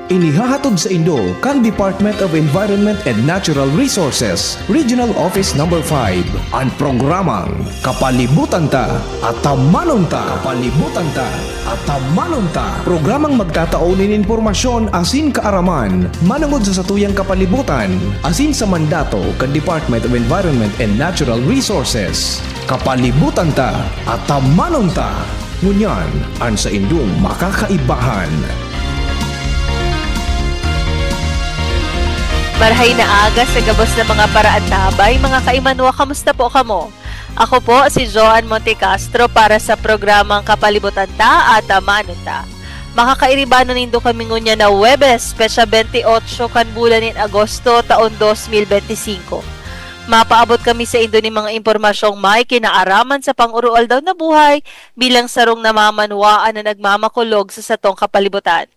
Inihahatod sa Indo kan Department of Environment and Natural Resources, Regional Office No. 5, ang programang Kapalibutan Ta at Tamanon Ta. Kapalibutan Ta at Tamanon Ta. Programang magtataonin informasyon asin kaaraman, manungod sa satuyang kapalibutan, asin sa mandato kan Department of Environment and Natural Resources. Kapalibutan Ta at Tamanon Ta. Ngunyan, ang sa Indong makakaibahan. Marhay na aga sa gabos na mga paraan tabay, mga kaimanwa, kamusta po kamo? Ako po si Joan Montecastro para sa programang Kapalibutan Ta at Tamanon Ta. Makakairibano nindo kami ngunya na Webes, Pesya 28 kan bulan in Agosto taon 2025. Mapaabot kami sa Indo ni mga impormasyong may kinaaraman sa pang-urual daw na buhay bilang sarong namamanwaan na nagmamakulog sa satong kapalibutan.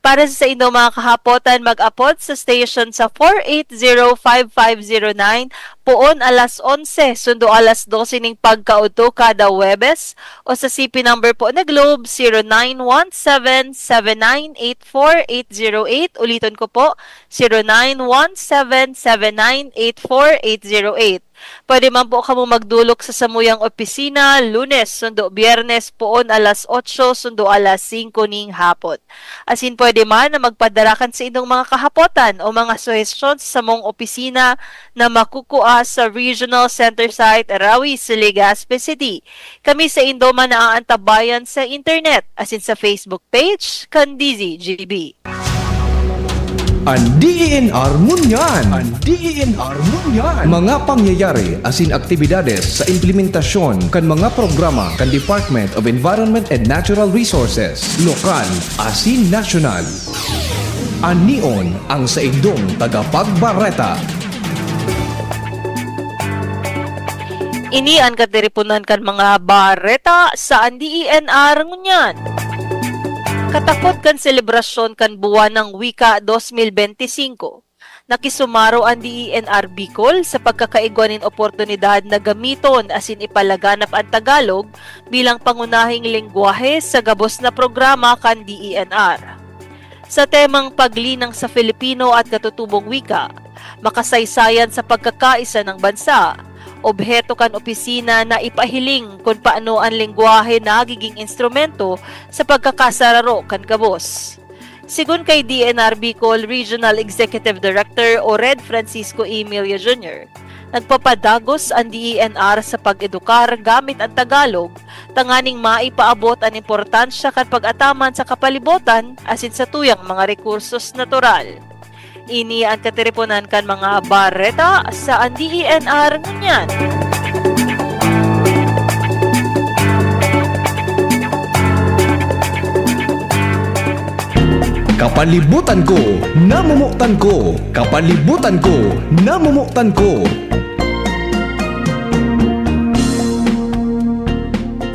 Para sa Indo mga kahapotan, mag-apod sa station sa 4805509 poon alas 11 sundo alas 12 ning pagkauto kada Webes o sa CP number po na Globe 0917-7984-808. Ulitin ko po, 0917-7984-808. Pwede man po kamo magdulok sa samuyang opisina Lunes sundo Biyernes poon alas 8 sundo alas 5 ning hapon. Asin pwede man na magpadarakan sa inyong mga kahapotan o mga suhestyon sa samong opisina na makukuha sa Regional Center Site Rawi, Legazpi City. Kami sa Indo man na ang antabayan sa internet asin sa Facebook page Kandizi GB. Ang DENR Munyan. Ang DENR Munyan. Mga pangyayari asin aktibidades sa implementasyon kan mga programa kan Department of Environment and Natural Resources, lokal asin nasyonal. Anion ang sa Indong tagapagbareta. Ini ang katiripunan kan mga bareta sa DENR ngunyan. Katakot kan selebrasyon kan buwan ng Wika 2025. Nakisumaro ang DENR Bicol sa pagkakaigwanin oportunidad na gamiton asin ipalaganap ang Tagalog bilang pangunahing lengguwahe sa gabos na programa kan DENR. Sa temang paglinang sa Filipino at katutubong wika, makasaysayan sa pagkakaisa ng bansa, obheto kan opisina na ipahiling kung paano ang lengguwahe nagiging instrumento sa pagkakasararo kan kabos. Sigun kay DENR Bicol Regional Executive Director Ored Francisco Emilia Jr., nagpapadagos ang DENR sa pag-edukar gamit ang Tagalog, tanganing maipaabot ang importansya kan pag-ataman sa kapalibutan asin sa tuyang mga rekursos natural. Ini ang katiripunan kan mga bareta sa DENR ngunyan. Kapalibutan ko, namumuktan ko. Kapalibutan ko, namumuktan ko.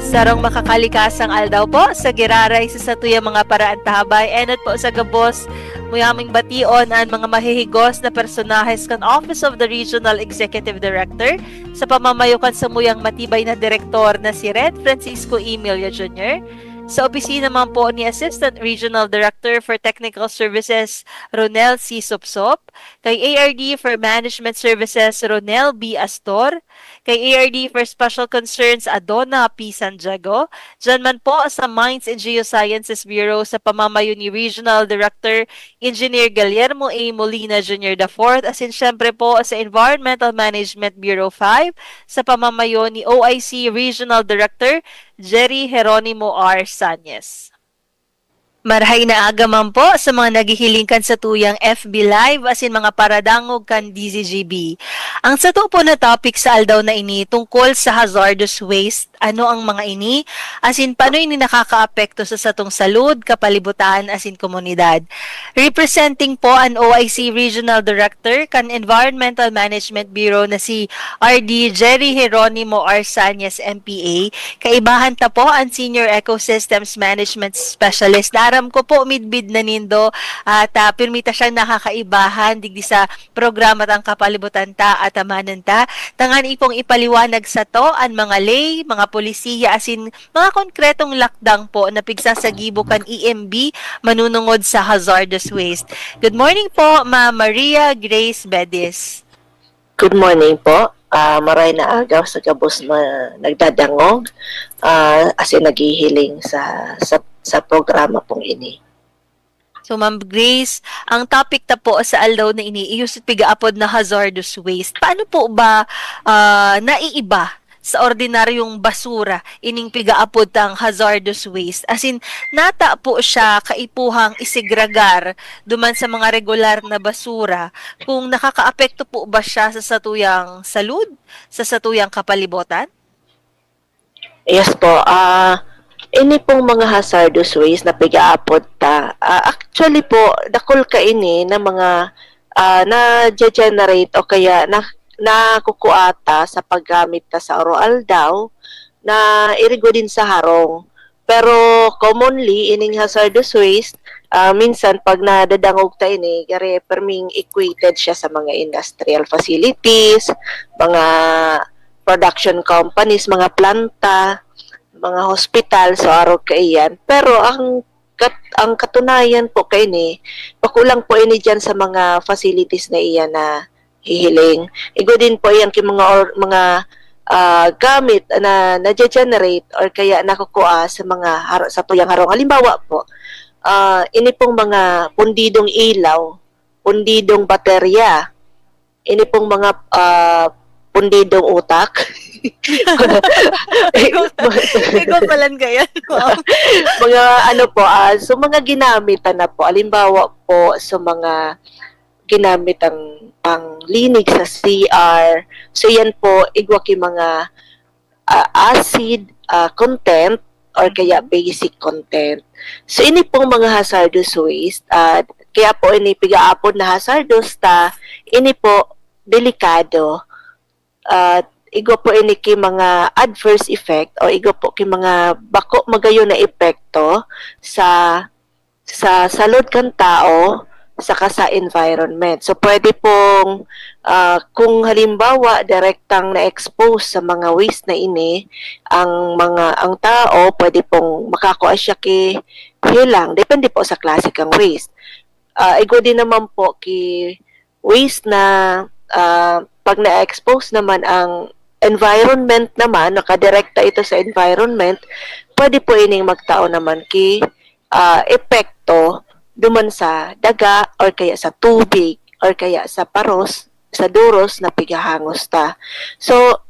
Sarong makakalikasang aldaw po sa giraray sa satuyang mga paraan tahabay. Enot po sa gabos, muyaming bation ang mga mahihigos na personahes kan Office of the Regional Executive Director sa pamamayukan sa muyang matibay na direktor na si Red Francisco Emilia Jr., sa opisina man po ni Assistant Regional Director for Technical Services Ronel C. Supsop, kay ARD for Management Services Ronel B. Astor, kay ARD for Special Concerns Adona P. Santiago, dyan man po sa Mines and Geosciences Bureau sa pamamayo ni Regional Director Engineer Guillermo A. Molina Jr. IV, asin syempre po sa Environmental Management Bureau 5 sa pamamayo ni OIC Regional Director Jerry Jeronimo R. Sanyes. Marhay na aga man po sa mga naghihilingkan sa tuyang FB Live asin mga paradangog kan DZGB. Ang sato po na topic sa aldaw na ini tungkol sa hazardous waste. Ano ang mga ini? Asin paano ini nakakaapekto sa satong salud, kapalibutan asin komunidad. Representing po ang OIC Regional Director kan Environmental Management Bureau na si RD Jerry Jeronimo R. Sanyes MPA. Kaibahan ta po ang Senior Ecosystems Management Specialist na aram ko po midbid na nindo at pirmita siyang nakakaibahan digdi sa programa tang kapalibutan ta at amanan ta. Tangan ipong ipaliwanag sa to ang mga lay, mga polisiya asin mga konkretong lakdang po na pigsasagibo kan EMB manunungod sa hazardous waste. Good morning po, Ma'am Maria Grace Bedis. Good morning po. Maray na agaw sa gabos na nagdadangog as in naghihiling sa programa pong ini. So, Ma'am Grace, ang topic na po sa aldaw na iniiyos at pigaapod na hazardous waste. Paano po ba naiiba sa ordinaryong basura ining pigaapod tang hazardous waste? As in, nata po siya kaipuhang isigragar duman sa mga regular na basura kung nakakaapekto po ba siya sa satuyang salud, sa satuyang kapalibotan? Yes po. Ini pong mga hazardous waste na pigaapod ta. Actually po, dakol ka ini na mga na-generate o kaya nakukuata sa paggamit ta sa oro-aldaw na irigo din sa harong. Pero commonly, ining hazardous waste, minsan pag nadadangog ta ini, gari perming equated siya sa mga industrial facilities, mga production companies, mga planta, mga hospital, so araw kaiyan. Pero ang katunayan po kay ni, pakulang po ini dyan sa mga facilities na iyan na hihiling. Igo din po yan kay mga gamit na na-generate or kaya nakukuha sa mga sa tuyang harong. Halimbawa po, ini pong mga pundidong ilaw, pundidong baterya, ini pong mga pundidong utak. Ikaw palan kaya. Mga ano po, so mga ginamitan na po, alimbawa po sa mga ginamitan panglinig sa CR, so yan po, igwaki mga acid content or kaya basic content. So ini pong mga hazardous waste, kaya po ini pigaapod na hazardous ini po delikado. Igo po ini ki mga adverse effect o igo po ki mga bako magayo na epekto sa salud kan tao saka sa environment. So pwede pong kung halimbawa direktang na-expose sa mga waste na ini ang tao pwede pong makakuha siya ki hilang depende po sa klase kang waste. Igo din naman po ki waste na pag na-expose naman ang environment naman, nakadirekta ito sa environment, pwede po ining magtao naman ki epekto duman sa daga or kaya sa tubig or kaya sa paros, sa duros na pigahangos ta. So,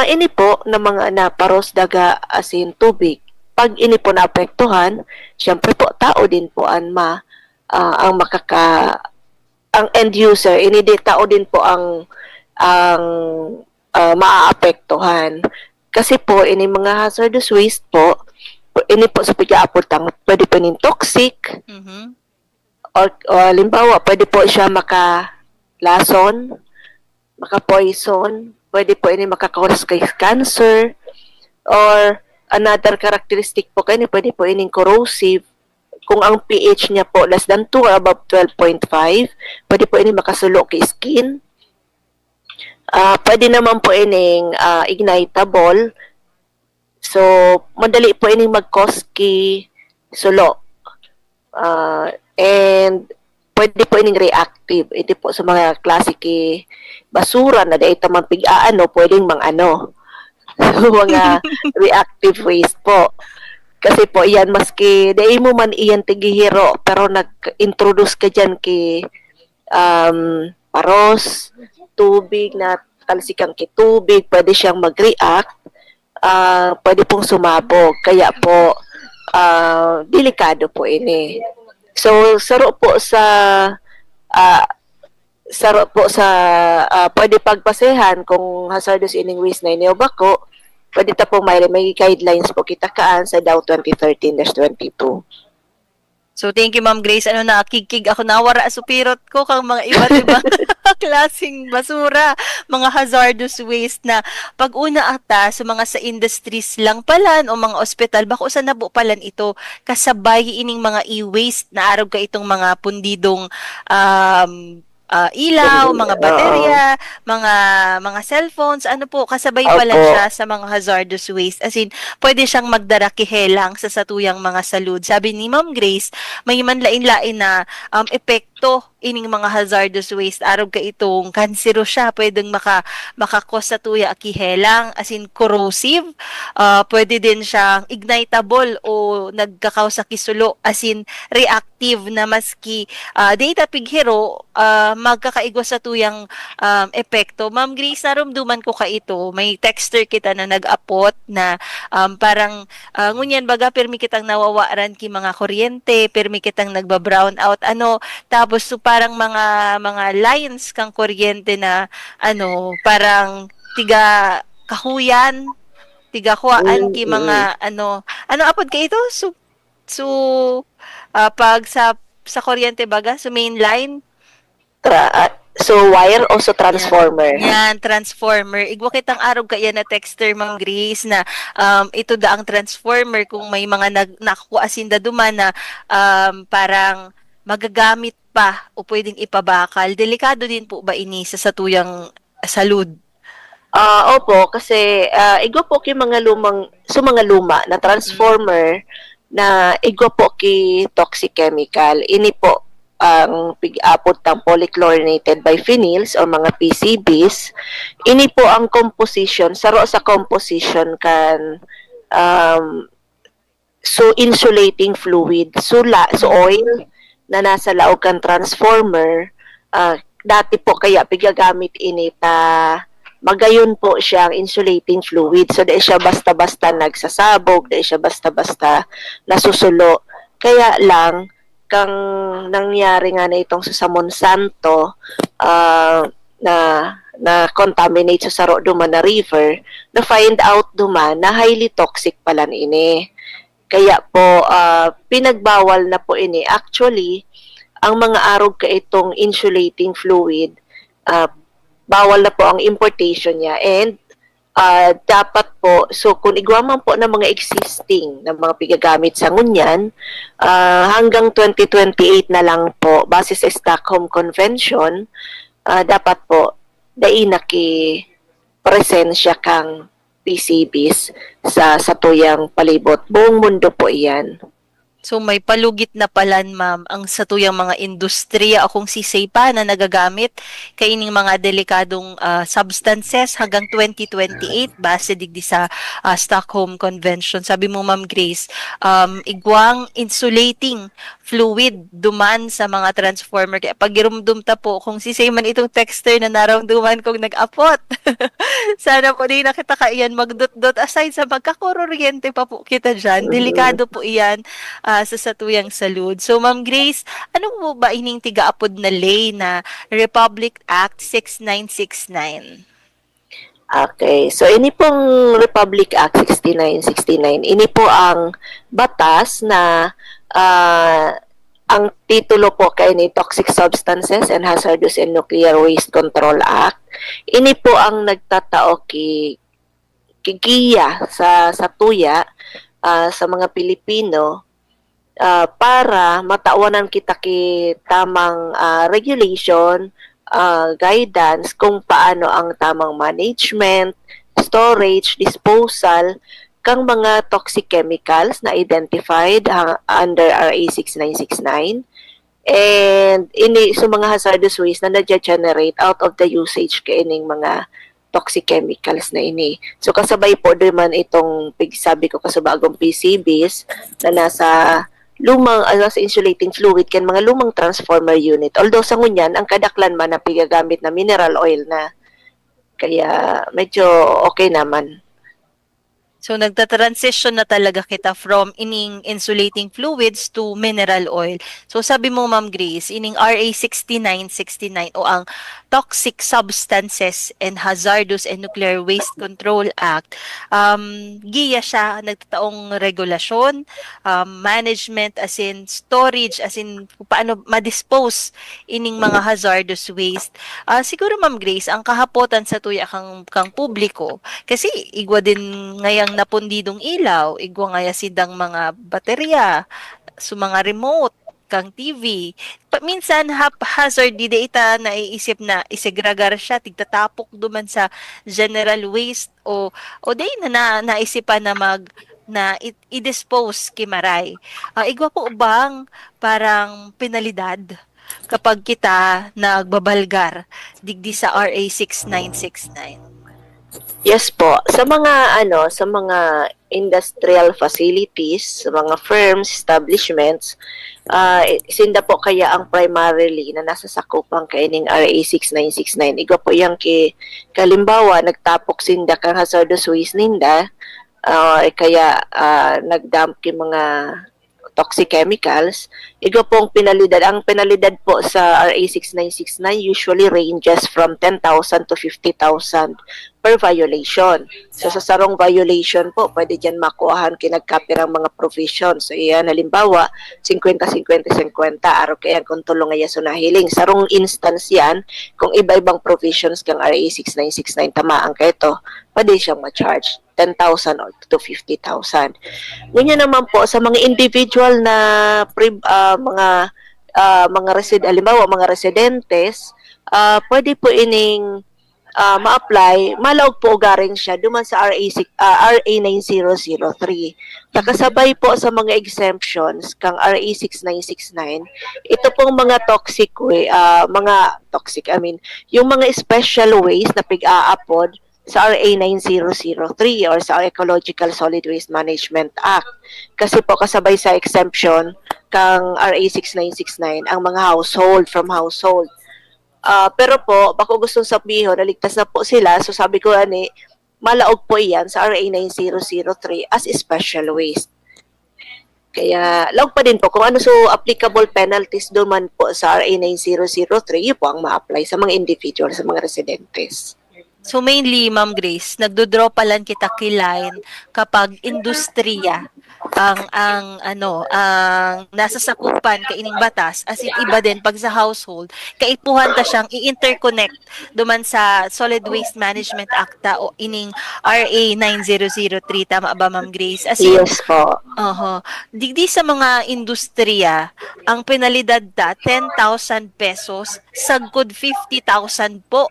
ini po na mga naparos, daga, asin, tubig. Pag ini po naapektuhan, syempre po tao din po ang end user, ini di tao din po ang maaapektuhan. Kasi po, ini mga hazardous waste po, ini po sa pigaapod pwede po ning toxic, or halimbawa, pwede po siya makalason, maka-poison, pwede po ini makakauras kay cancer, or another characteristic po kayo, pwede po ining corrosive. Kung ang pH niya po less than 2 or above 12.5, pwede po ini makasulo kay skin. Pwede naman po ining ignitable. So, madali po ining mag-cause ki sulo. And pwede po ining reactive. Ito po sa mga klase ki basura na dahil tamang pig-aano, pwedeng mga mga reactive waste po. Kasi po, iyan, maski, dahil mo man iyan tigihiro, pero nag-introduce ka dyan kay paros, tubig, na talsikang kay tubig, pwede siyang mag-react, pwede pong sumabog. Kaya po, delikado po ini. So, saro po sa pwede pagpasehan kung hazardous ining waste na ini o bako. Pwede ta po may guidelines po kita kaan sa DAW 2013-22. So thank you Ma'am Grace. Ano na kikig ako nawara sa pirot ko kang mga iba't ibang klaseng basura, mga hazardous waste na pag-una ata sa mga sa industries lang palan o mga ospital bako sa nabo palan ito kasabay ining mga e-waste na arog ka itong mga pundidong ilaw, mga baterya, mga cellphones, ano po, kasabay pala Opo. siya sa mga hazardous waste. As in, pwede siyang magdara kihelang sa satuyang mga salud. Sabi ni Ma'am Grace, may manlain-lain na epekto ining mga hazardous waste. Arog ka itong kansero siya, pwedeng makakos sa tuya kihelang, as in corrosive. Pwede din siyang ignitable o nagkakaw sa kisulo, as in reactive na maski data pighero magkakaigo sa tuyang epekto. Ma'am Grace, narumduman ko ka ito. May texter kita na nag-apot na parang ngunyan baga permi kitang nawawaran ki mga kuryente, permi kitang nagba-brown out ano, tapos so parang mga lines kang kuryente na ano, parang tiga kahuyan, tiga kuan ki mga ano apod ka ito? Pag sa kuryente baga, so main line, So, wire o so transformer? yan, transformer. Igwa kitang arog ka yan na texter, Ma'am Grace, na ito da ang transformer kung may mga nakukuasinda duman na parang magagamit pa o pwedeng ipabakal. Delikado din po ba ini sa satuyang salud? Opo, kasi igwa po ki mga mga luma na transformer na igwa po ki toxic chemical. Ini po ang pig-apot ng polychlorinated biphenyls o mga PCBs. Ini po ang composition, saro sa composition kan so insulating fluid, so oil na nasa laog kan transformer. Dati po kaya pigagamit ini ta magayon po siyang insulating fluid. So, di siya basta-basta nagsasabog, di siya basta-basta nasusulo. Kaya lang, kang nangyari nga na itong sa Monsanto na contaminate sa saro duman na river, na find out duman na highly toxic pala ini. Kaya po, pinagbawal na po ini. Actually, ang mga arog ka itong insulating fluid, bawal na po ang importation niya, and dapat po, so kung igwaman po ng mga existing na mga pigagamit sa ngunyan, hanggang 2028 na lang po, base sa Stockholm Convention, dapat po, dainaki presensya kang PCBs sa tuyang palibot. Buong mundo po iyan. So may palugit na palan, ma'am, ang satuyang mga industriya o kung sisay pa na nagagamit kaining mga delikadong substances hanggang 2028 base digdi sa Stockholm Convention. Sabi mo, Ma'am Grace, igwang insulating fluid duman sa mga transformer. Kaya pag girumdum ta po, kung sisay man itong texter na naramduman kong nag-apot, sana po di na kita kaiyan magdot-dot aside sa magkakuryente pa po kita dyan. Delikado po iyan sa satuyang salud. So, Ma'am Grace, ano po ba ining tiga-apod na lay na Republic Act 6969? Okay, so ini pong Republic Act 6969, ini po ang batas na ang titulo po kay ni Toxic Substances and Hazardous and Nuclear Waste Control Act. Ini po ang nagtatao kigiya sa tuya sa mga Pilipino para matawanan kita tamang regulation, guidance kung paano ang tamang management, storage, disposal kang mga toxic chemicals na identified under RA 6969, and ini sa mga hazardous waste na na-generate out of the usage kaining mga toxic chemicals na ini. So kasabay po naman itong sabi ko kasabagong PCBs na nasa lumang sa insulating fluid kan mga lumang transformer unit. Although sa ngunyan ang kadaklan man na pigagamit na mineral oil na, kaya medyo okay naman. So nagta-transition na talaga kita from ining insulating fluids to mineral oil. So sabi mo Ma'am Grace, ining RA 6969 o ang Toxic Substances and Hazardous and Nuclear Waste Control Act, giya siya nagtataong regulasyon, management as in storage, as in kung paano ma-dispose ining mga hazardous waste. Siguro Ma'am Grace, ang kahapotan sa tuya kang publiko, kasi igwa din ngayang napundidong ilaw, igwa ngaya sidang mga baterya, so mga remote, kang TV. Minsan haphazard di ita naiisip na isegragar siya, tigtatapok duman sa general waste o day naisipan na i-dispose kimaray. Igwa po bang parang penalidad kapag kita nagbabalgar digdi sa RA 6969? Yes po. Sa mga industrial facilities, sa mga firms, establishments, sinda po kaya ang primarily na nasa sakupang kaining RA 6969. Igo po yang kalimbawa, nagtapok sinda kang hazardous waste ninda, kaya nagdump yung mga toxic chemicals. Igo pong penalidad. Ang penalidad po sa RA 6969 usually ranges from 10,000 to 50,000 per violation. So sa sarong violation po, pwede dyan makuhaan kinagkapirang mga provisions. So iyan, halimbawa, 50-50-50, araw kaya kung tulong nga so nahiling. Sarong instance yan, kung iba-ibang provisions kang RA 6969 tamaan ka ito, pwede siyang ma-charge 10,000 or to 50,000. Ganyan naman po sa mga individual na halimbawa mga residentes, pwede po ining ma-apply, malawag po garing siya duman sa RA 9003. Nakasabay po sa mga exemptions kang RA 6969, ito pong mga yung mga special waste na pig-aapod sa RA 9003 or sa Ecological Solid Waste Management Act. Kasi po kasabay sa exemption kang RA 6969 ang mga household. Pero po, bako gustong sabihin, naligtas na po sila. So sabi ko, malaog po iyan sa RA 9003 as special waste. Kaya, laog pa din po kung ano applicable penalties doon man po sa RA 9003, yun po ang ma-apply sa mga individual, sa mga residentes. So mainly, Ma'am Grace, nagdodraw pa lang kita kilain kapag industriya ang nasa sakupan kaining batas, as in iba din pag sa household kaipuhan ta siyang i-interconnect duman sa Solid Waste Management Acta o ining RA 9003, tama ba Ma'am Grace? As in, yes po. Digdi sa mga industriya, ang penalidad ta 10,000 pesos, sagkod 50,000 po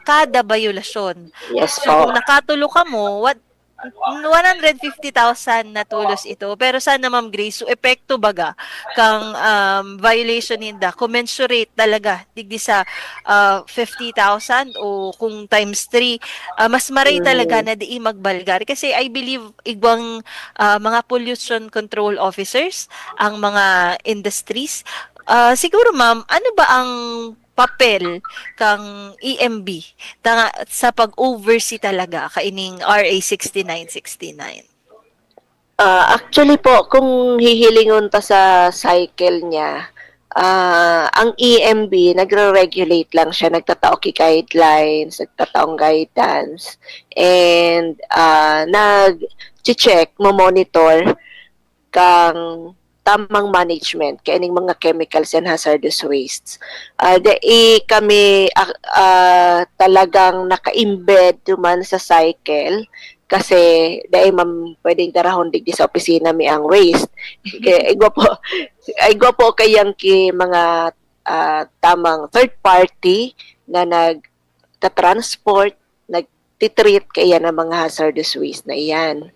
kada violasyon. Yes So po. kung nakatulo ka mo, 150,000 na tulos ito. Pero sana Ma'am Grace, so epekto baga kang violation ninda, commensurate talaga digdi sa 50,000 o kung times 3, mas maray talaga na di magbalgar. Kasi I believe igwang mga pollution control officers, ang mga industries, siguro ma'am, ano ba ang papel kang EMB sa pag-oversee talaga kaining RA 6969? Actually po, kung hihilingon ta sa cycle niya, ang EMB nagre-regulate lang siya, nagtatao guidelines, nagtataong guidance, and nag-check, mo-monitor kang tamang management kaining mga chemicals and hazardous wastes. Kami talagang naka-embed duman sa cycle kasi dahil pwedeng darahon digdi sa opisina mi ang waste. Igwa po kayang mga tamang third party na nagta-transport, nagtitreat kaya ng mga hazardous waste na iyan.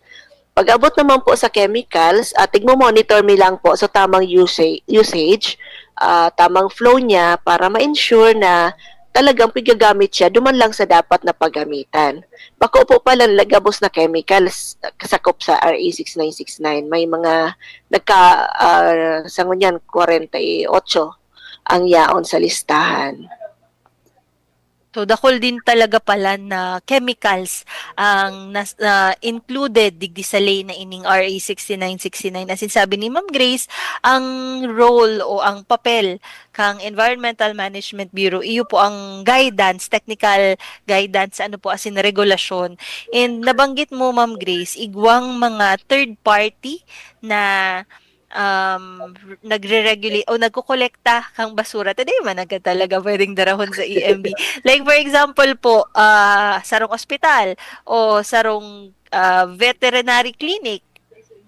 Pag-abot naman po sa chemicals, tigmo-monitor mi lang po sa tamang usage, tamang flow niya para ma-ensure na talagang pigagamit siya duman lang sa dapat na paggamitan. Bako po pala lagabos na chemicals kasakop sa RA 6969. May mga sangunyan 48 ang yaon sa listahan. So dakol din talaga pala na chemicals ang included digdi sa lay na ining RA 6969. As in sabi ni Ma'am Grace, ang role o ang papel kang Environmental Management Bureau iyo po ang guidance, technical guidance ano po as in regulasyon. And nabanggit mo Ma'am Grace, igwang mga third party na nagre-regulate o nagkokolekta kang basura. Today man agad talaga pwedeng darahon sa EMB. Like for example po, sarong ospital o sarong veterinary clinic,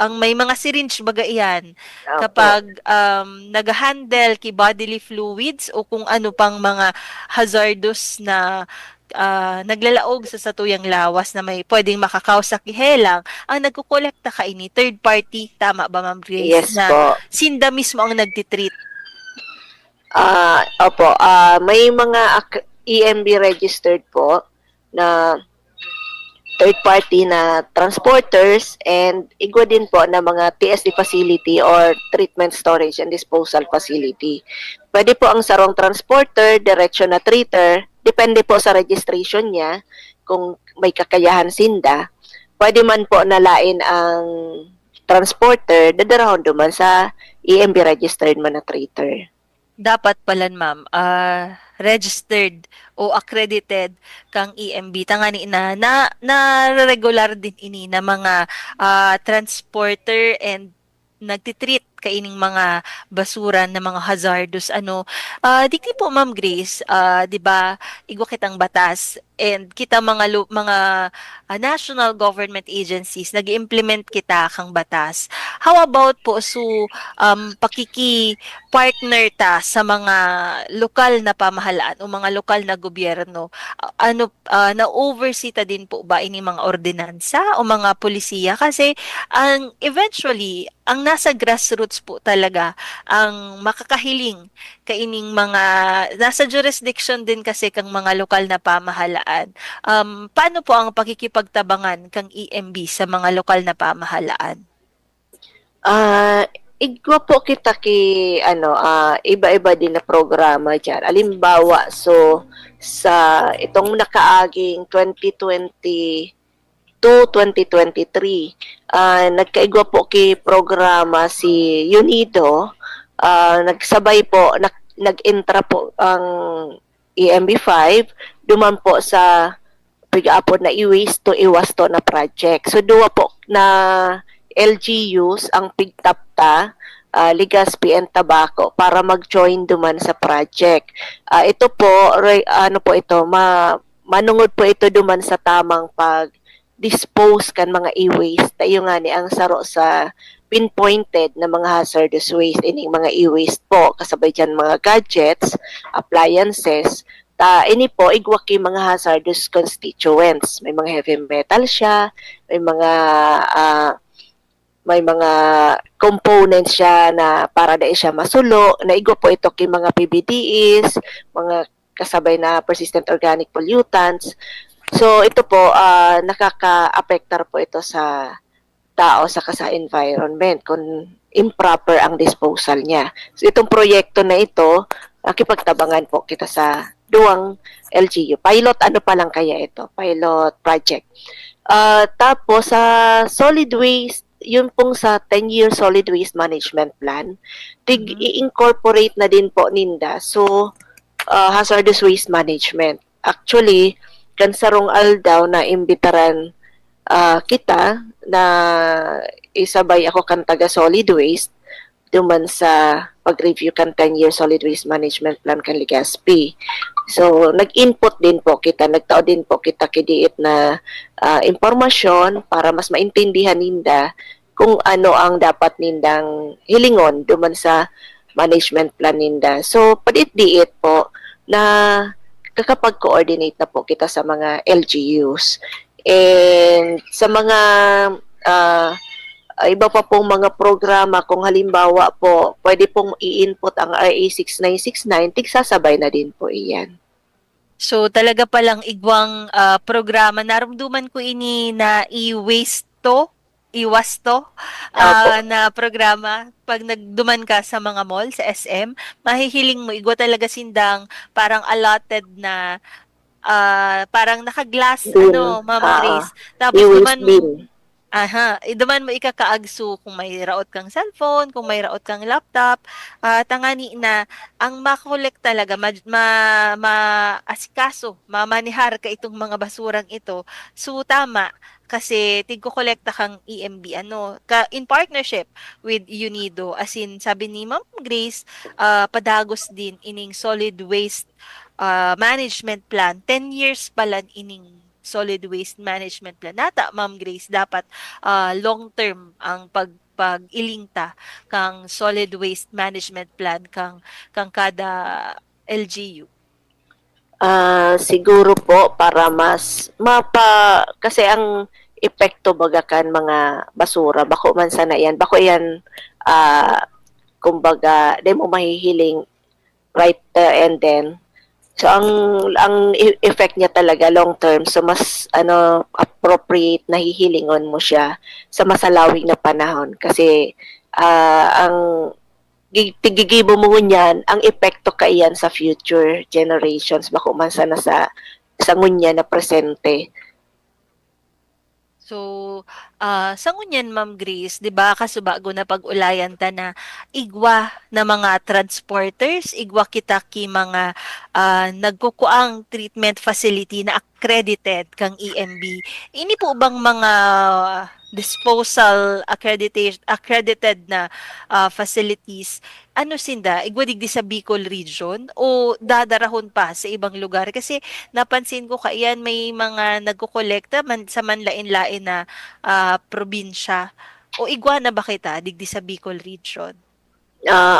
ang may mga syringe baga iyan Opo. kapag nag-handle ki bodily fluids o kung ano pang mga hazardous na naglalaog sa satuyang lawas na may pwedeng makakausa kihelang, ang nagkukolekta ka ini third party, tama ba Ma'am Grace, Yes na po. sinda mismo ang nagtitreat? Opo, may mga EMB registered po na third party na transporters and igwa din po na mga TSD facility or treatment storage and disposal facility. Pwede po ang sarong transporter, diretsyo na treater, depende po sa registration niya kung may kakayahan sinda. Pwede man po nalain ang transporter, dadarahon duman sa EMB registered man na treater. Dapat pala ma'am, registered o accredited kang EMB tangani na regular din ini na mga transporter and nagtitreat kaining mga basura na mga hazardous ano. Dikti po Ma'am Grace, 'di ba, igwa kitang batas and kita mga national government agencies nag-implement kita kang batas. How about po pakiki partner ta sa mga lokal na pamahalaan o mga lokal na gobyerno? Na-oversee ta din po ba ini mga ordinansa o mga polisiya? Kasi eventually, ang nasa grassroots po talaga ang makakahiling kaining mga nasa jurisdiction din kasi kang mga lokal na pamahalaan. Paano po ang pakikipagtabangan kang EMB sa mga lokal na pamahalaan? Igwa po kita iba-iba din na programa diyan. Alimbawa, so sa itong nakaaging 2022-2023, nagkaigwa po programa si UNIDO, nagsabay po, nag-intra po ang EMB5, duman po sa pag-aapod na i-waste to iwasto na project. So duwa po na LGUs ang pigtapta, Ligaspi and Tobacco para mag-join duman sa project. Ito po, manungod po ito duman sa tamang pag-dispose kan mga e-waste. Tayo nga ni ang saro sa pinpointed na mga hazardous waste. Ining mga e-waste po, kasabay dyan mga gadgets, appliances. Ini po, igwaki mga hazardous constituents. May mga heavy metal siya, may mga components siya na para na siya masulo, na igwa po ito kay mga PBDEs, mga kasabay na persistent organic pollutants. So ito po, nakaka-apektar po ito sa tao sa environment kung improper ang disposal niya. So itong proyekto na ito, nakipagtabangan po kita sa duwang LGU. Pilot, ano pa lang kaya ito? Pilot project. Tapos sa solid waste, yun pong sa 10-year solid waste management plan, i-incorporate na din po ninda. So, hazardous waste management. Actually, kansarong aldaw na imbitaran kita na isabay ako kan taga solid waste duman sa pag-review kan 10-year solid waste management plan kan Ligaspi. So, nag-input din po kita, nagtao din po kita kidiit na impormasyon para mas maintindihan ninda kung ano ang dapat nindang hilingon duman sa management plan ninda. So, padit-diit po na kakapag-coordinate na po kita sa mga LGUs. And sa mga iba pa pong mga programa, kung halimbawa po, pwede pong i-input ang RA 6969, tigsasabay na din po iyan. So talaga palang igwang programa, naramduman ko ini na iwasto na programa. Pag nagduman ka sa mga mall, sa SM, mahihiling mo, igwa talaga sindang parang allotted na parang naka-glass, Bin, Ma'am Grace. Tapos i-waste duman bin. duman mo ikakaagso kung may raot kang cellphone, kung may raot kang laptop, tangani na ang makolek talaga asikaso, mamanihar ka itong mga basurang ito. So tama kasi tigko-kolekta kang EMB in partnership with UNIDO, as in sabi ni Ma'am Grace, padagos din ining solid waste management plan. 10 years pala ining solid waste management plan. Nata, Ma'am Grace, dapat long term ang pag-ilingta kang solid waste management plan kang kada LGU. Siguro po para mas kasi ang epekto baga kan mga basura bako man sana yan bako yan kumbaga di mo mahihiling right there and then. So ang effect niya talaga long term, so mas appropriate na hihilingon mo siya sa masalawig na panahon kasi ang tigigibo mo niyan ang epekto kaiyan sa future generations bako man sana sa ngunya na presente. So, sa ngunyan, Ma'am Grace, di ba, kasubago na pag-ulayan ta na igwa na mga transporters, igwa kita ki mga nagkukuang treatment facility na accredited kang EMB. Ini po bang mga disposal accredited na facilities, sinda, igwadigdi sa Bicol region o dadarahon pa sa ibang lugar? Kasi napansin ko kaiyan may mga nagkokolekta sa manlain-lain na probinsya. O igwa na ba kita digdi sa Bicol region?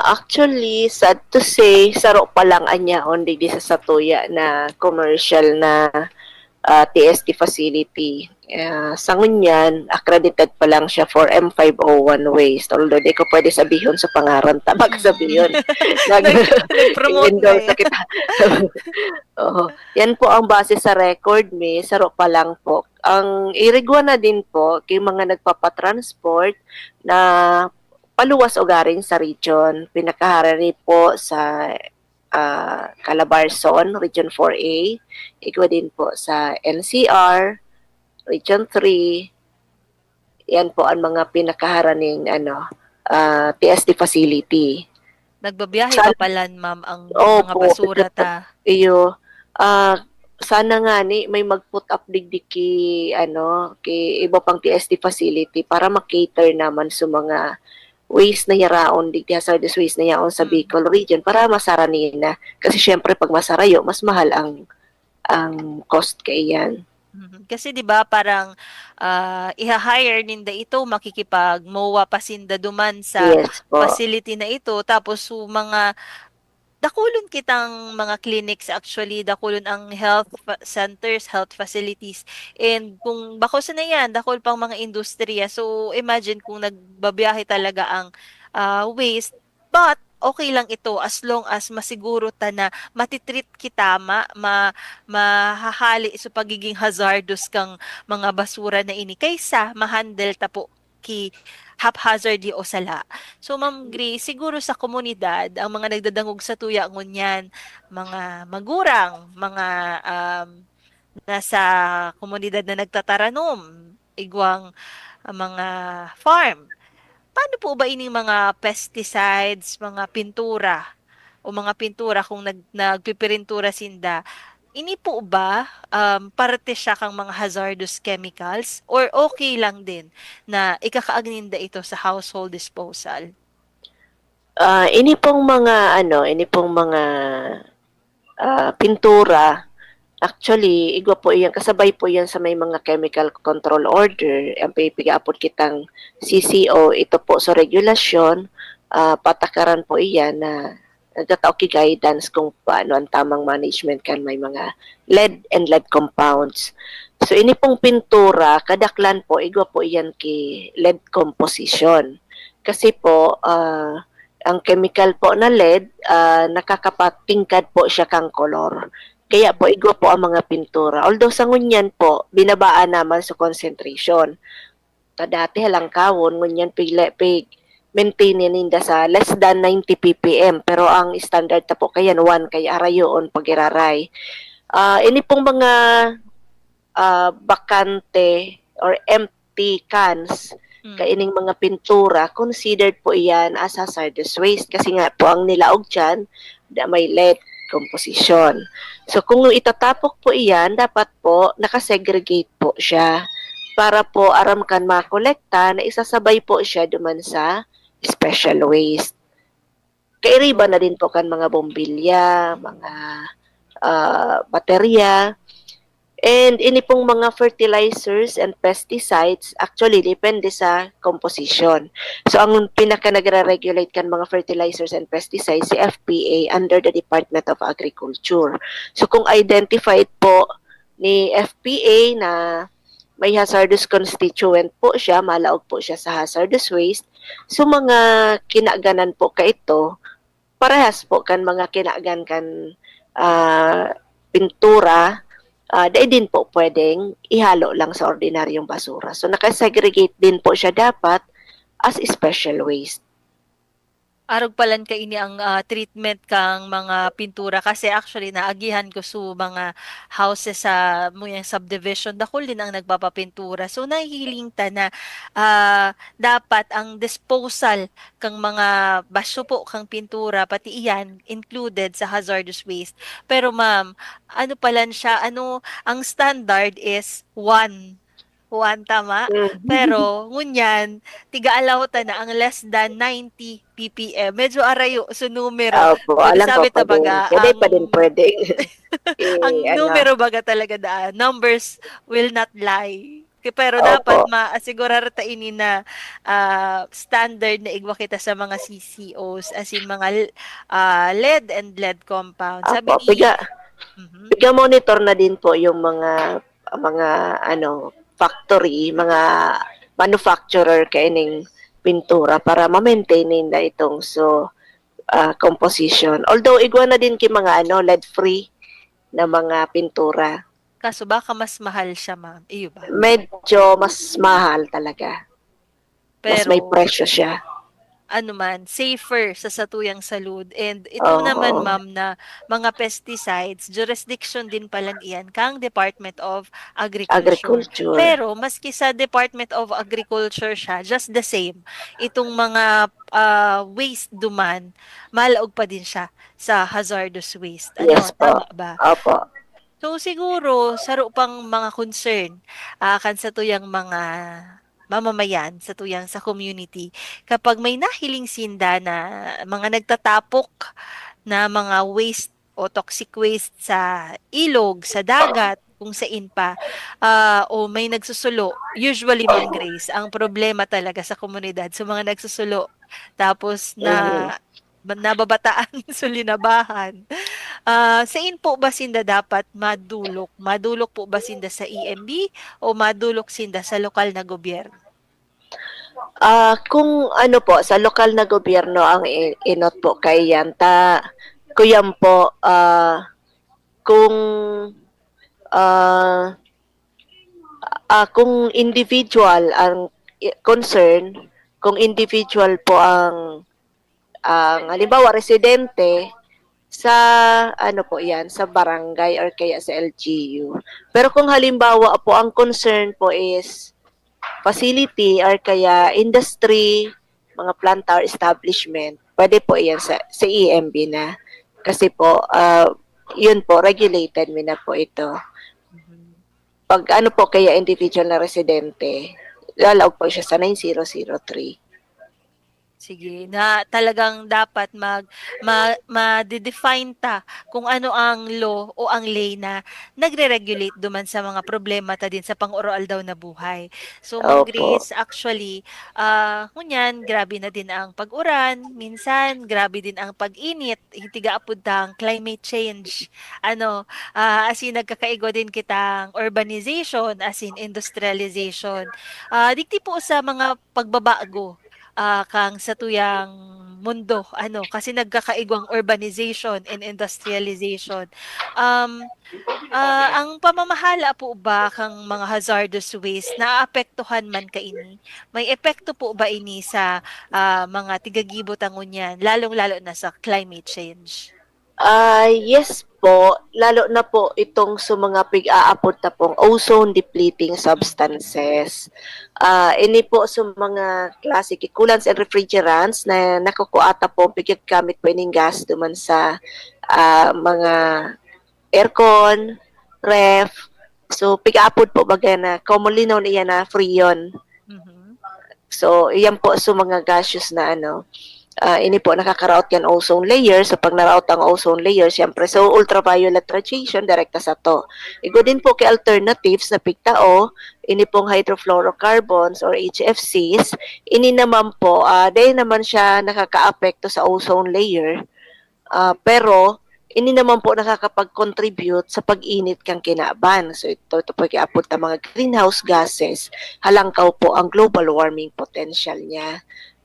Actually, sad to say, saro pa lang anyahon digdi sa Satuya na commercial na TST facility. Sa ngunyan, accredited pa lang siya for M501 waste. Although di ko pwede sabihin sa pangaran, tabag sabihin. Nag-promote na sa kita. Yan po ang base sa record may saro pa lang po. Ang irigwa na din po kay mga nagpapatransport na paluwas o garing sa region. Pinakaharari po sa Calabarzon, Region 4A. Igwa din po sa NCR, Region 3. Yan po ang mga pinakaharaning TSD facility. Nagbabiyahe pa pala, ma'am, ang mga basura ta. Iyo, sana nga ni may mag-put up digdi ki iba pang TSD facility para makater naman sa mga waste na yaraon, digdi hazardous waste na yaon sa Bicol region para masara nila. Kasi syempre pag masarayo, mas mahal ang cost kaiyan. Kasi 'di ba parang iha-hire ninda ito makikipag MOA pasinda duman sa facility na ito tapos mga dakulon kitang mga clinics, actually dakulon ang health centers, health facilities, and kung bako sa na yan dakol pang mga industriya, so imagine kung nagbabiyahe talaga ang waste, but okay lang ito as long as masiguro ta na matitreat kita mahahali sa pagiging hazardous kang mga basura na ini kaysa mahandle ta po ki haphazardly o sala. So, Ma'am Grace, siguro sa komunidad, ang mga nagdadangog sa tuya ngunyan, mga magurang, mga nasa komunidad na nagtataranom, igwang mga farm. Paano po ba ining mga pesticides, mga pintura, o mga pintura kung nagpipirintura sinda, ini po ba parte siya kang mga hazardous chemicals or okay lang din na ikakaagninda ito sa household disposal? Ini pong mga pintura, actually igwa po iyan, kasabay po yan sa may mga chemical control order, ang pipigaapod kitang CCO, ito po sa regulasyon, patakaran po iyan na nagtatao ki guidance kung paano ang tamang management kan may mga lead and lead compounds. So ini pong pintura, kadaklan po, igwa po iyan ki lead composition. Kasi po, ang chemical po na lead, nakakapatingkad po siya kang kolor. Kaya po, igwa po ang mga pintura. Although sa ngunyan po, binabaan naman sa concentration. Dati halang kawon, ngunyan pig maintaining ninda sa less than 90 ppm, pero ang standard ta po kayan 1 kay arayoon pagiraray. Ini pong mga bakante or empty cans, kaining mga pintura, considered po iyan as hazardous waste kasi nga po ang nilaog dyan, may lead composition. So kung itatapok po iyan, dapat po nakasegregate po siya para po aram kan makolekta na isasabay po siya duman sa special waste. Kairiba na din po kan mga bombilya, mga baterya. And ini pong mga fertilizers and pesticides, actually, depende sa composition. So, ang pinaka nagre-regulate kan mga fertilizers and pesticides, si FPA under the Department of Agriculture. So, kung identified po ni FPA na may hazardous constituent po siya, malaog po siya sa hazardous waste, so mga kinaganan po ka ito, parehas po kan mga kinagan kan pintura, dahil din po pwedeng ihalo lang sa ordinaryong basura. So, nakasegregate din po siya dapat as special waste. Arog palan ka ini ang treatment kang mga pintura kasi actually naagihan ko su mga houses sa muyang subdivision dakol din ang nagpapapintura. So nahihiling ta na dapat ang disposal kang mga basyo po kang pintura pati iyan included sa hazardous waste. Pero ma'am, ano palan siya? Ano ang standard is one tama. Pero ngunyan tiga-allow ta na ang less than 90 ppm. Medyo arayo sa numero. Opo, Pero alam sabi ko pa ta baga, din. Pwede pa din pwedeng. ang numero baga talaga daan. Numbers will not lie. Pero Opo. dapat maasigurar ta ini na standard na igwa kita sa mga CCOs as in mga lead and lead compound. Sabi Opo, ni piga monitor na din po yung mga factory, mga manufacturer kaining pintura para ma-maintain na itong composition. Although igwa na din ki mga lead-free na mga pintura. kaso baka mas mahal siya, ma'am. Iyo ba? Medyo mas mahal talaga. Mas Pero may presyo siya. ano man, safer sa satuyang salud. And ito Oo. naman, ma'am, na mga pesticides, jurisdiction din pala iyan kang Department of Agriculture. Pero maski sa Department of Agriculture siya, just the same, itong mga waste duman, malaog pa din siya sa hazardous waste. Ano, Yes po. tama ba? Opo. So siguro, saro pang mga concern kan sa tuyang mga mamamayan sa tuyang sa community kapag may nahiling sinda na mga nagtatapok na mga waste o toxic waste sa ilog, sa dagat, kung saan pa, o may nagsusulo, usually Ma'am Grace, ang problema talaga sa komunidad, sa mga nagsusulo, tapos nababataan sa linabahan. Saan po ba sinda dapat madulok? Madulok po ba sinda sa EMB o madulok sinda sa lokal na gobyerno? Kung ano po, sa lokal na gobyerno ang inot po kay yan, kuyan po, kung individual ang concern, kung individual po ang halimbawa residente sa ano po yan, sa barangay or kaya sa LGU. Pero kung halimbawa po ang concern po is facility or kaya industry, mga plant or establishment, pwede po yan sa EMB na. Kasi po, yun po, regulated na po ito. Pag ano po kaya individual na residente, lalaw po siya sa 9003. Sige, na talagang dapat ma-define ta kung ano ang law o ang lay na nagre-regulate duman sa mga problema ta din sa pang-oral daw na buhay. So, Ma'am Opo. Grace, actually, ngunyan, grabe na din ang pag-uran, minsan, grabe din ang pag-init, hindi gaapod tang climate change. As in, nagkakaigo din kitang urbanization, as in industrialization. Dikti po sa mga pagbabago kang sa tuyang mundo kasi nagkakaigwang urbanization and industrialization ang pamamahala po ba kang mga hazardous waste naapektuhan man kaini may epekto po ba ini sa mga tigagibot ang unyan lalong-lalo na sa climate change? Yes po, lalo na po itong sa mga pig-aapot na pong ozone depleting substances. Ini po sa mga classic coolants and refrigerants na nakukuata po gamit po ining gas duman sa mga aircon, ref. So pig-aapot po bagay na commonly known iyan na freon. Mhm. So iyan po sa mga gaseous na ini po nakakaraot yan ozone layer. So pag naraot ang ozone layer, siyempre so ultraviolet radiation direkta sa to. Igo din po kay alternatives na pigtao, ini pong hydrofluorocarbons or HFCs, ini naman po dahil naman siya nakakaapekto sa ozone layer. Pero ini naman po nakakapag-contribute sa pag-init kang kinaban. So ito pag-iapot ng mga greenhouse gases, halangkaw po ang global warming potential niya.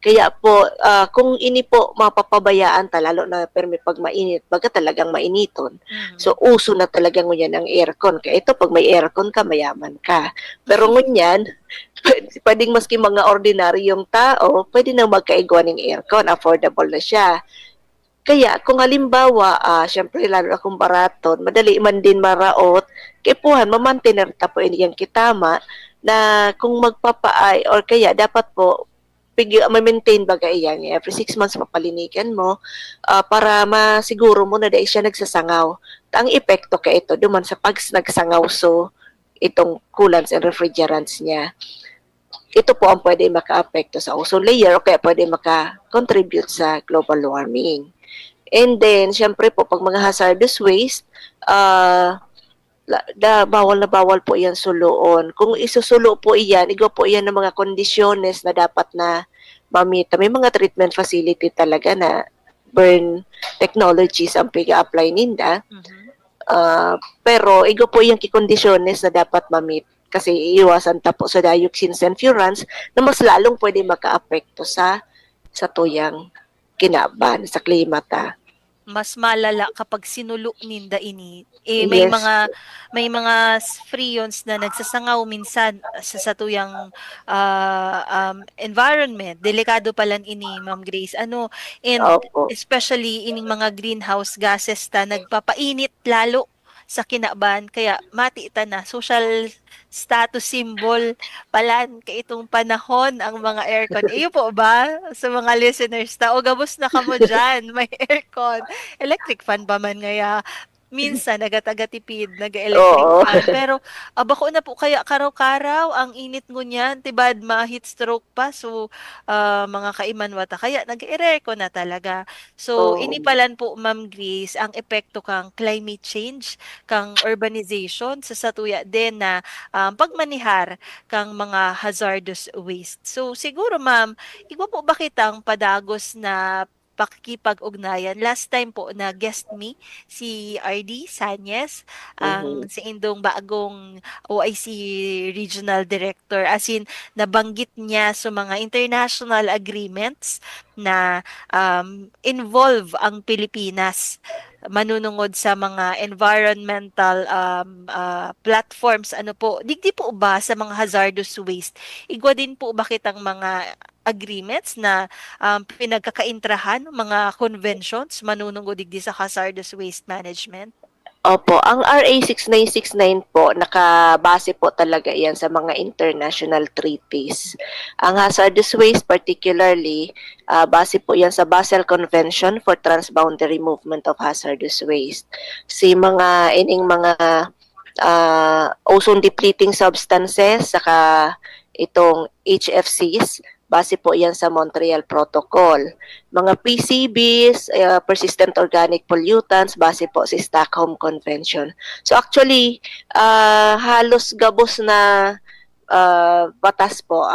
Kaya po, kung ini po mapapabayaan lalo na permi pag mainit, baga talagang mainiton. Mhm. So, uso na talaga ngunyan ang aircon. Kaya ito, pag may aircon ka, mayaman ka. Pero ngunyan, pwedeng maski mga ordinaryong tao, pwede na magkaigwa ng aircon. Affordable na siya. Kaya, kung halimbawa, syempre, lalo na kung baraton, madali man din maraot, kaya puhan, mamantener tapo yung kitama, na kung magpapaay, or kaya dapat po, ma-maintain baga iyan. Every 6 months papalinigan mo para masiguro mo na dahil siya nagsasangaw. Ang epekto ka ito duman sa pag nagsangaw so itong coolants and refrigerants niya. Ito po ang pwede maka-apekto sa ozone layer o kaya pwede maka-contribute sa global warming. And then, syempre po, pag mga hazardous waste, bawal na bawal po iyan suluon. Kung isusulo po iyan, igo po iyan ng mga kondisyones na dapat na mamita. May mga treatment facility talaga na burn technologies ang piga-apply ninda. Mhm. Pero igo po iyang kikondisyones na dapat mamit. Kasi iiwasan ta po sa dioxins and furans na mas lalong pwede maka-apekto sa tuyang kinaban, sa klimata. Mas malala kapag sinulo ninda ini. Yes. May mga freons na nagsasangaw minsan sa satuyang environment. Delikado palan ini, Ma'am Grace. And Opo. especially ining mga greenhouse gases ta nagpapainit lalo sa kinaban, kaya mati ita na social status symbol palan kay itong panahon ang mga aircon. Iyo po ba sa mga listeners ta o gabos na kamo dyan may aircon, electric fan pa man ngaya minsan nagatagatipid naga-electric Oo. fan, pero bako na po kaya karaw-karaw ang init ngunyan tibad ma-heat stroke pa, so mga kaiman wata kaya nag-aircon na talaga. So Oo. ini palan po, Ma'am Grace, ang epekto kang climate change, kang urbanization sa satuya din na pagmanihar kang mga hazardous waste. So siguro, Ma'am, igwa po ba kitang padagos na pakikipag-ugnayan? Last time po na guest me si RD Sanyes, ang Mhm. si Indong bagong OIC Regional Director. As in, nabanggit niya sa mga international agreements na involve ang Pilipinas manunungod sa mga environmental platforms. Ano po, digdi po ba sa mga hazardous waste? Igwa din po ba kitang mga agreements na pinagkakaintrahan, mga conventions manunungod digdi sa hazardous waste management? Opo, ang RA 6969 po, nakabase po talaga yan sa mga international treaties. Ang hazardous waste particularly, base po yan sa Basel Convention for Transboundary Movement of Hazardous Waste. Si mga ining mga ozone depleting substances, saka itong HFCs, base po yan sa Montreal Protocol. Mga PCBs, persistent organic pollutants, base po sa Stockholm Convention. So actually, halos gabos na batas po,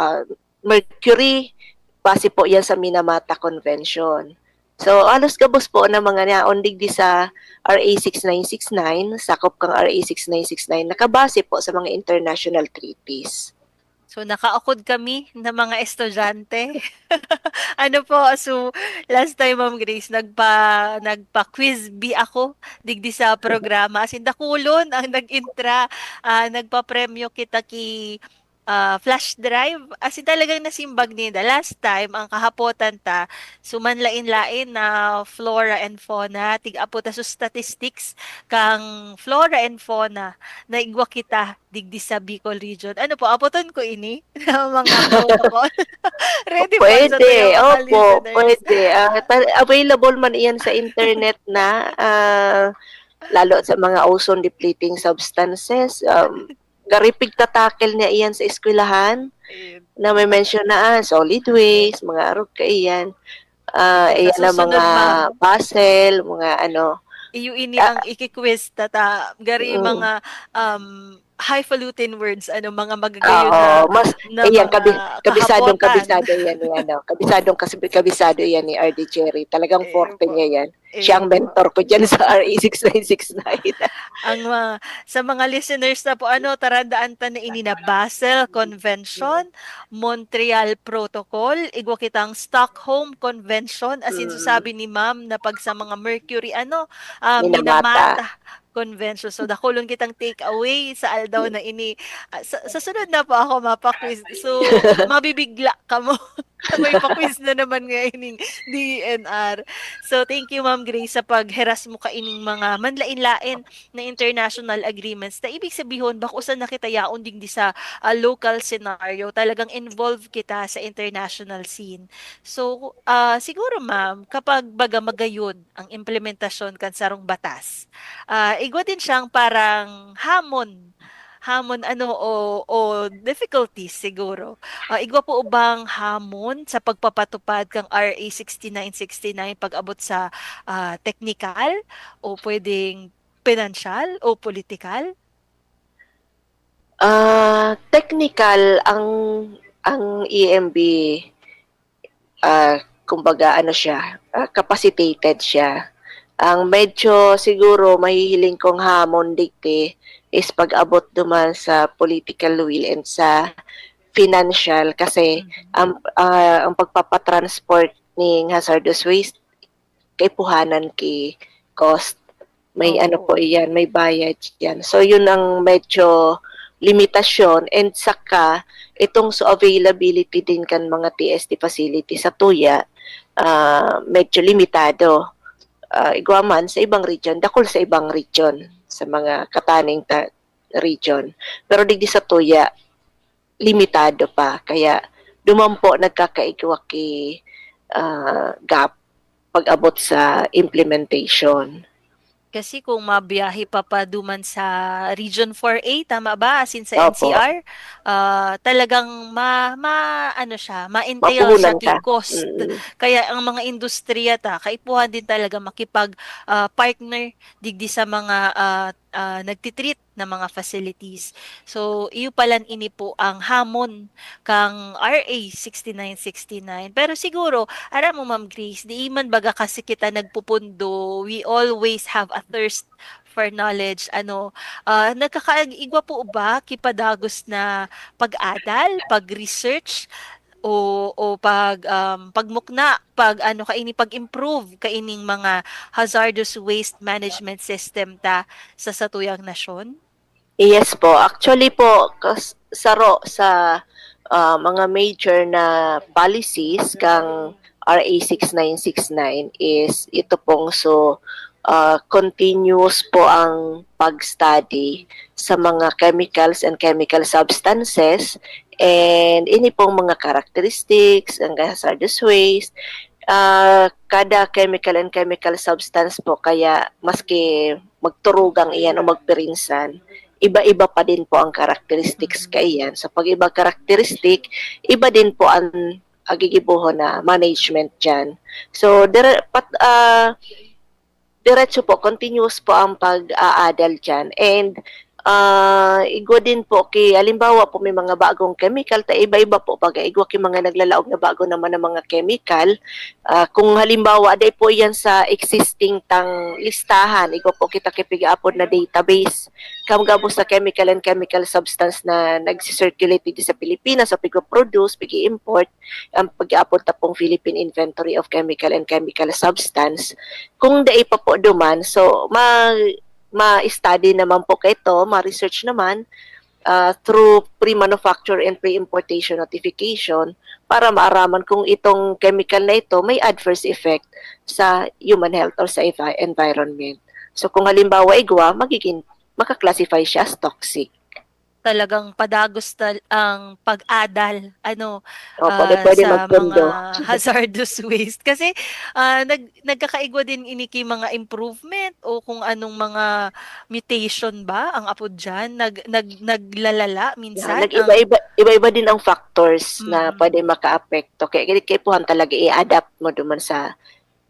mercury, base po yan sa Minamata Convention. So halos gabos po na mga naon digdi sa RA 6969, sakop kang RA 6969, nakabase po sa mga international treaties. So nakaakod kami ng mga estudyante. Ano po, so last time, Ma'am Grace, nagpa-quiz bee ako digdi sa programa. As in, dakulon ang nag-intra, nagpa-premyo kita ki flash drive. As in talagang nasimbag ni the last time ang kahapotan ta sumanlain-lain na flora and fauna tig-apo ta sa statistics kang flora and fauna na igwa kita digdi sa Bicol region. Ano po, apoton ko ini na mga protocol. Ready po sa Pwede, tuyong mga opo, listeners. pwede. Available man iyan sa internet na, lalo sa mga ozone depleting substances. Garipig tatakil niya iyan sa eskwelahan Ayun. na may mention na solid waste, mga arog ka iyan. Iyan Sa na susunod, mga ma'am, puzzle, mga ano. iyo ini Ah, ang iki-quiz tata gari mm. mga highfalutin words ano mga magagayon Oo, na ayan, mga kabisadong kahapotan. kabisado yan ni ano, kabisado yan ni RD Cherry. Talagang Eh forte po. niya yan. Eh Siya ang po. mentor ko dyan sa RE 6969. Ang sa mga listeners na po ano tarandaan ta na ini na Basel Convention, Montreal Protocol, igwa kitang Stockholm Convention as in Mm, sabi ni ma'am na pag sa mga Mercury ano Minamata. Minamata Convention. So dakulon kitang take away sa aldaw na ini. Sa sunod na po ako mapa-quiz. So mabibigla ka mo. May pa-quiz na naman ngayon ng DNR. So thank you Ma'am Grace sa pagheras mo kaining mga manlain-lain na international agreements. Na ibig sabihin bako sa nakita yaon ding di sa local scenario, talagang involved kita sa international scene. So siguro ma'am, kapag baga magayon ang implementasyon kan sarong batas, igwa din siyang parang hamon hamon ano o difficulties siguro. Igwa po ubang hamon sa pagpapatupad kang RA 6969 pag-abot sa technical o pwedeng pinansyal o politikal? Technical ang EMB, kumbaga ano siya, capacitated siya. Ang medyo siguro mahihiling kong hamon dikti is pag-abot duman sa political will and sa financial kasi ang pagpapatransport ng hazardous waste kay puhanan kay cost. May ano po Oo. iyan, may bayad yan. So yun ang medyo limitasyon and saka itong so availability din kan mga TSD facility sa Tuya medyo limitado. Igwaman sa ibang region, dakol sa ibang region, sa mga kataning region. Pero digdi sa Tuya, limitado pa. Kaya dumampo nagkakaigwa ki gap pag-abot sa implementation. Kasi kung mabiyahe pa duman sa Region 4A, tama ba? As in sa Opo, NCR, talagang ano siya, ma-entail siya mapuhunan kay ka. cost. Mm. Kaya ang mga industriya kaipuhan din talaga makipag partner digdi sa mga nagtitreat na mga facilities. So, iyo palan ini po ang hamon kang RA 6969. Pero siguro, aram mo Ma'am Grace, di man baga kasi kita nagpupundo, we always have a thirst for knowledge. Ano, nagkakaigwa po ba kipadagos na pag-adal, pag-research, o pagmukna, pag-improve kaining mga hazardous waste management system ta sa satuyang nasyon? Yes po. Actually po, saro sa mga major na policies kang RA 6969 is ito pong continuous po ang pag-study sa mga chemicals and chemical substances and ini pong mga characteristics, ang hazardous waste, kada chemical and chemical substance po kaya maski magturugang iyan o magpirinsan, iba-iba pa din po ang characteristics kaiyan. So pag iba characteristic, iba din po ang agigibuho na management dyan. So diretso po, continuous po ang pag-aadal dyan. And igwa din po alimbawa po may mga bagong chemical, iba-iba po baga igwa mga naglalaog na bago naman ng mga chemical. Kung halimbawa day po yan sa existing tang listahan, igwa po kita kipiga-upload na database kamgabo sa chemical and chemical substance na nagsisirculate dito sa Pilipinas, so pig-produce, pig-import, ang pag-upload ta pong Philippine Inventory of Chemical and Chemical Substance. Kung day pa po duman, so ma-study naman po kayo, ma-research naman, through pre-manufacture and pre-importation notification para maaraman kung itong chemical na ito may adverse effect sa human health or sa environment. So kung halimbawa igwa, maka-classify siya as toxic. Talagang padagos ang pag-adal Opo, pwede sa magpundo. mga hazardous waste kasi nagkakaigwa din iniki mga improvement o kung anong mga mutation ba ang apod diyan naglalala minsan ang Iba-iba din ang factors na mm, pwede maka-apekto. Kaya kaipuhan talaga i-adapt mo duman sa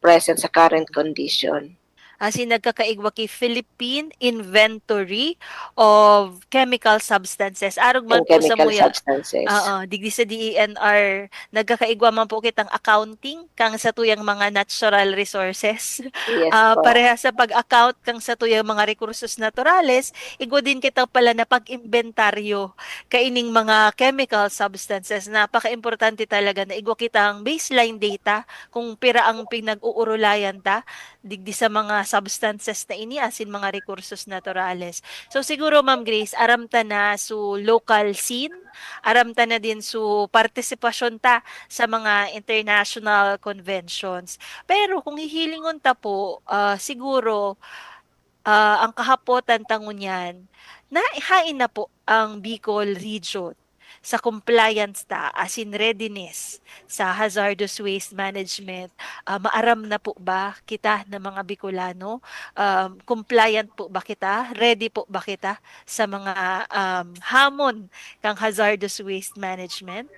present, sa current condition. as in nagkakaigwa kay Philippine Inventory of Chemical Substances. Arog man And po sa chemical muya. substances. Oo, digdi sa DENR, nagkakaigwa man po kitang accounting kang sa tuyang mga natural resources. Yes po. Pareha sa pag-account kang sa tuyang mga recursos naturales, igwa din kita pala na pag-inventaryo kaining mga chemical substances. Napaka-importante talaga na igwa kitang baseline data kung pira ang pinag-uurulayan ta digdi sa mga substances na ini asin mga recursos naturales. So siguro Ma'am Grace, aram ta na su local scene, aram ta na din su partisipasyon ta sa mga international conventions. Pero kung hihilingon ta po, siguro ang kahapotan tangunyan, naihain na po ang Bicol region sa compliance ta as in readiness sa hazardous waste management. Maaram na po ba kita na mga Bicolano? Compliant po ba kita? Ready po ba kita sa mga hamon kang hazardous waste management?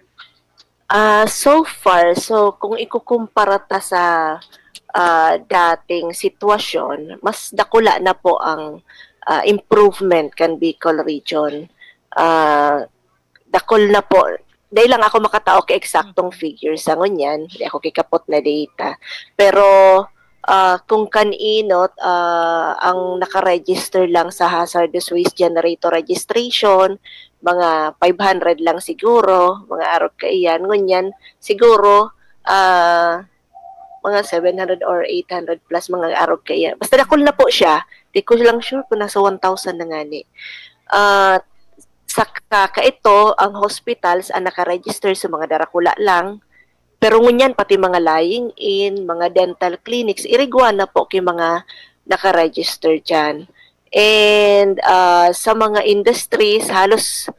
So far, so kung ikukumpara ta sa dating sitwasyon, mas dakula na po ang improvement kan Bicol region. Dakol na po. Dahil lang ako makatao kay eksaktong figures sa ngunyan, di ako kikapot na data. Pero kung kaninot, ang nakaregister lang sa hazardous waste generator registration, mga 500 lang siguro, mga arog kaiyan. Ngunyan, siguro, mga 700 or 800 plus mga arog kaiyan. Basta dakol na po siya. Di ko lang sure kung nasa 1,000 na nga ni. Sa kakaito, ang hospitals ang nakaregister sa mga darakula lang. Pero ngunyan, pati mga lying in, mga dental clinics, irigwa na po kay mga nakaregister dyan. And sa mga industries, halos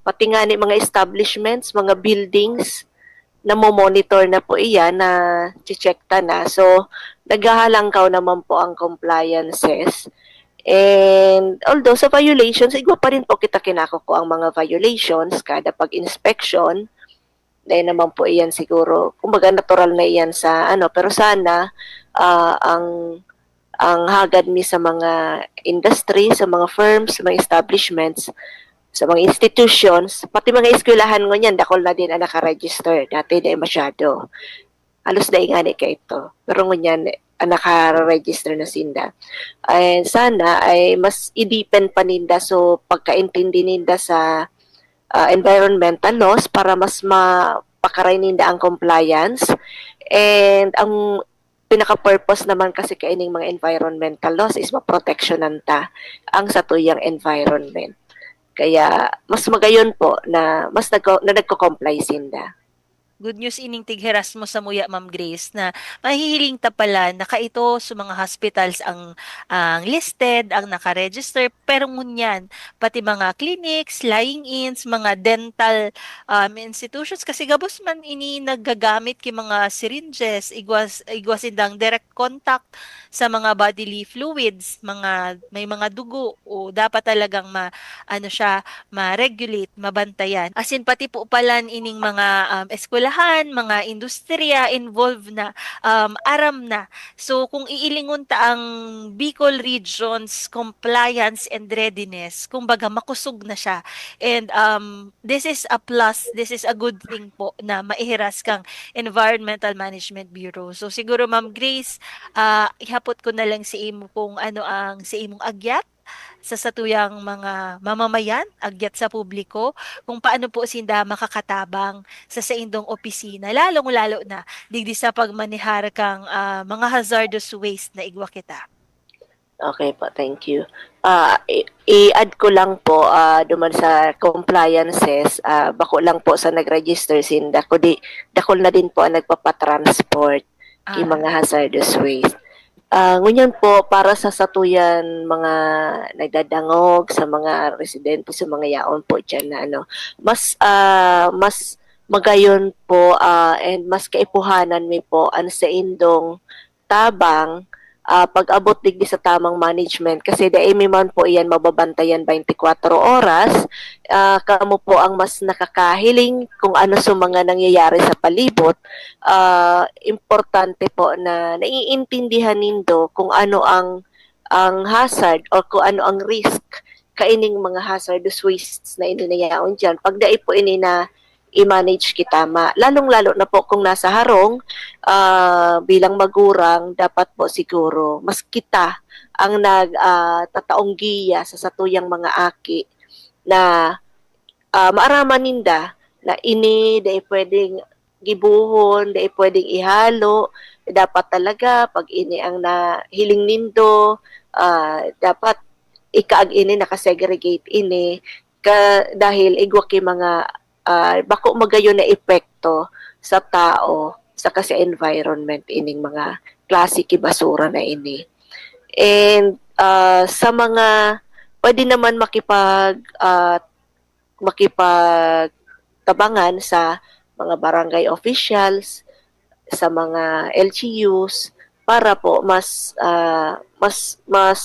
pati nga ni mga establishments, mga buildings, na monitor na po iyan, na check ta na. So, naghahalangkaw naman po ang compliances. And although sa violations, igwa pa rin po kita kinakako ang mga violations kada pag-inspection. Dahil naman po iyan siguro, kumbaga natural na iyan sa pero sana ang hagad mi sa mga industry, sa mga firms, sa mga establishments, sa mga institutions, pati mga eskwelahan ngunyan, dakol na din ang nakaregister. Dati na masyado. Halos na ingani ka ito. Pero ngunyan, naka-register na sinda. And sana ay mas i-deepen pa ninda so pagkaintindi ninda sa environmental laws para mas mapakaray ninda ang compliance. And ang pinaka-purpose naman kasi kaining mga environmental laws is maproteksyonan ta ang satuyang environment. Kaya mas magayon po na mas nagko-comply sinda. Good news ining tigheras mo sa muya, Ma'am Grace, na mahihiling ta pala na kaito sa mga hospitals ang listed, ang nakaregister, pero ngunyan, pati mga clinics, lying-ins, mga dental institutions, kasi gabos man ini naggagamit ki mga syringes, igwas indang direct contact sa mga bodily fluids, may mga dugo, o dapat talagang ma-regulate, mabantayan. As in, pati po pala ining mga eskwelahan, mga industriya involved na, aram na. So, kung iilingon ta ang Bicol Region's compliance and readiness, kumbaga makusog na siya. And this is a plus, this is a good thing po na maihiras kang Environmental Management Bureau. So, siguro Ma'am Grace, ihapot ko na lang si imo kung ano ang si imong agyat sa satuyang mga mamamayan, agyat sa publiko, kung paano po sinda makakatabang sa indong opisina, lalong-lalo na digdi sa pagmanihar kang mga hazardous waste na igwa kita. Okay po, thank you. I-add ko lang po duman sa compliances, bako lang po sa nag-register sin dakol na din po ang nagpapatransport kay mga hazardous waste. Ngunyan po para sa satuyan mga nagdadangog sa mga residente sa mga yaon po diyan na mas magayon po and mas kaipuhanan mi po ang sa indong tabang pag-abot digdi sa tamang management kasi dai mi man po iyan mababantayan 24 oras. Kamo po ang mas nakakahiling kung ano sa mga nangyayari sa palibot. Importante po na naiintindihan nindo kung ano ang hazard or kung ano ang risk kaining mga hazardous wastes na ininayaon dyan. Pag dai po ini na i-manage kitama. Lalong-lalo na po kung nasa harong, bilang magurang, dapat po siguro, mas kita ang nagtataong giya sa satuyang mga aki na maaraman ninda na ini, dahil pwedeng gibuhon, dahil pwedeng ihalo, dapat talaga, pag ini ang nahiling nindo, dapat ikaag ini, nakasegregate ini, dahil igwaki mga bako magayon na epekto sa tao sa kasi environment ining mga klasik basura na ini. And sa mga pwede naman makipagtabangan sa mga barangay officials, sa mga LGUs para po mas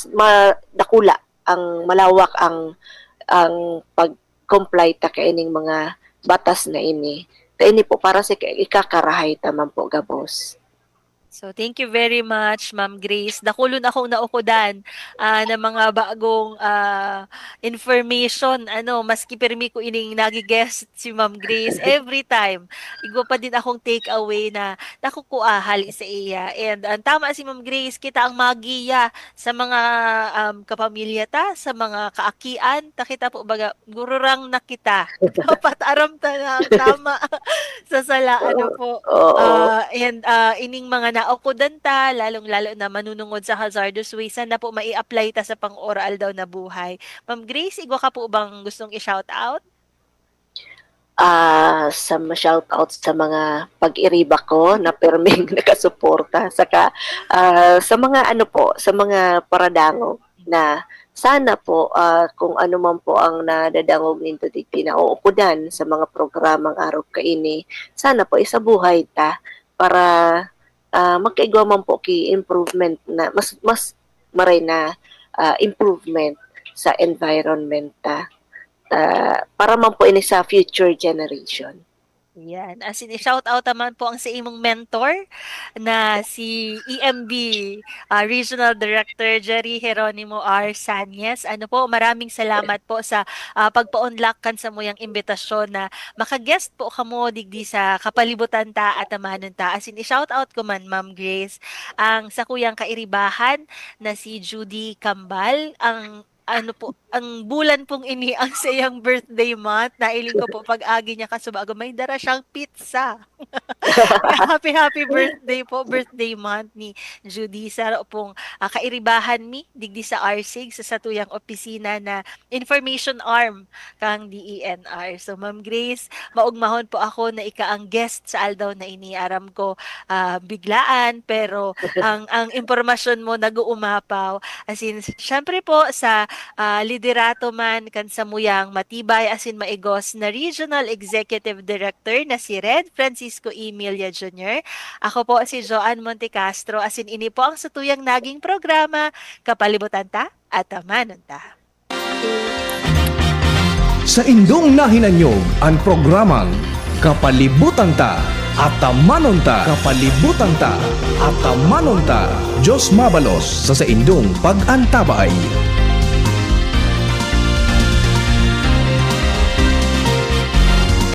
madakula ang malawak ang pag-comply ta kaining mga batas na ini. Ini po para sa ikakarahay taman po gabos. So, thank you very much, Ma'am Grace. Dakulon akong naukudan ng mga bagong information. Maski permi ko ining nagi-guest si Ma'am Grace every time. Igwa pa din akong take away na nakukuahali sa iya. And tama si Ma'am Grace, kita ang magiya sa mga kapamilya ta, sa mga kaakian. Takita po baga, gururang na kita. Dapat aram ta na ang tama sa sala. And ining mga naukudan ta, lalong-lalo na manunungod sa hazardous waste, sana po mai-apply ta sa pang-oral daw na buhay. Ma'am Grace, igwa ka po bang gustong i-shout out? Sa shout out sa mga pag-iriba ko na perming nakasuporta saka sa mga sa mga paradangog na sana po kung ano man po ang nadadangog ninto digdi na uukudan sa mga programang araw kaini, sana po isabuhay ta para magkaigwa man po ki improvement na mas maray na improvement sa environment para man po ini sa future generation. Yan. As in, shout out naman po ang sa imong mentor na si EMB Regional Director Jerry Geronimo R. Sanyes. Maraming salamat po sa pagpa-unlock kan sa muyang imbitasyon na maka-guest po kamo digdi sa kapalibutan ta at amanon ta. As in, shout out ko man, Ma'am Grace, ang sa kuyang kairibahan na si Judy Kambal, ang bulan pong ini ang sayang birthday month. Nailing ko po pag-agi niya kasubago may dara siyang pizza. Happy birthday po, birthday month ni Judy. Sa pong kairibahan mi digdi sa RSIG sa satuyang opisina na information arm kang DENR. So Ma'am Grace, maugmahon po ako na ika ang guest sa aldaw na ini. Aram ko biglaan pero ang impormasyon mo nag-uumapaw. As in, syempre po sa liderato man kan samuyang matibay asin maigos na Regional Executive Director na si Red Francisco Emilia Jr. Ako po si Joanne Montecastro, asin ini po ang satuyang naging programa Kapalibutan ta at Amanon ta. Sa indong nahinanyog ang programang Kapalibutan ta at Amanon ta. Kapalibutan ta at Amanon ta. Diyos mabalos sa indong pag-antabay.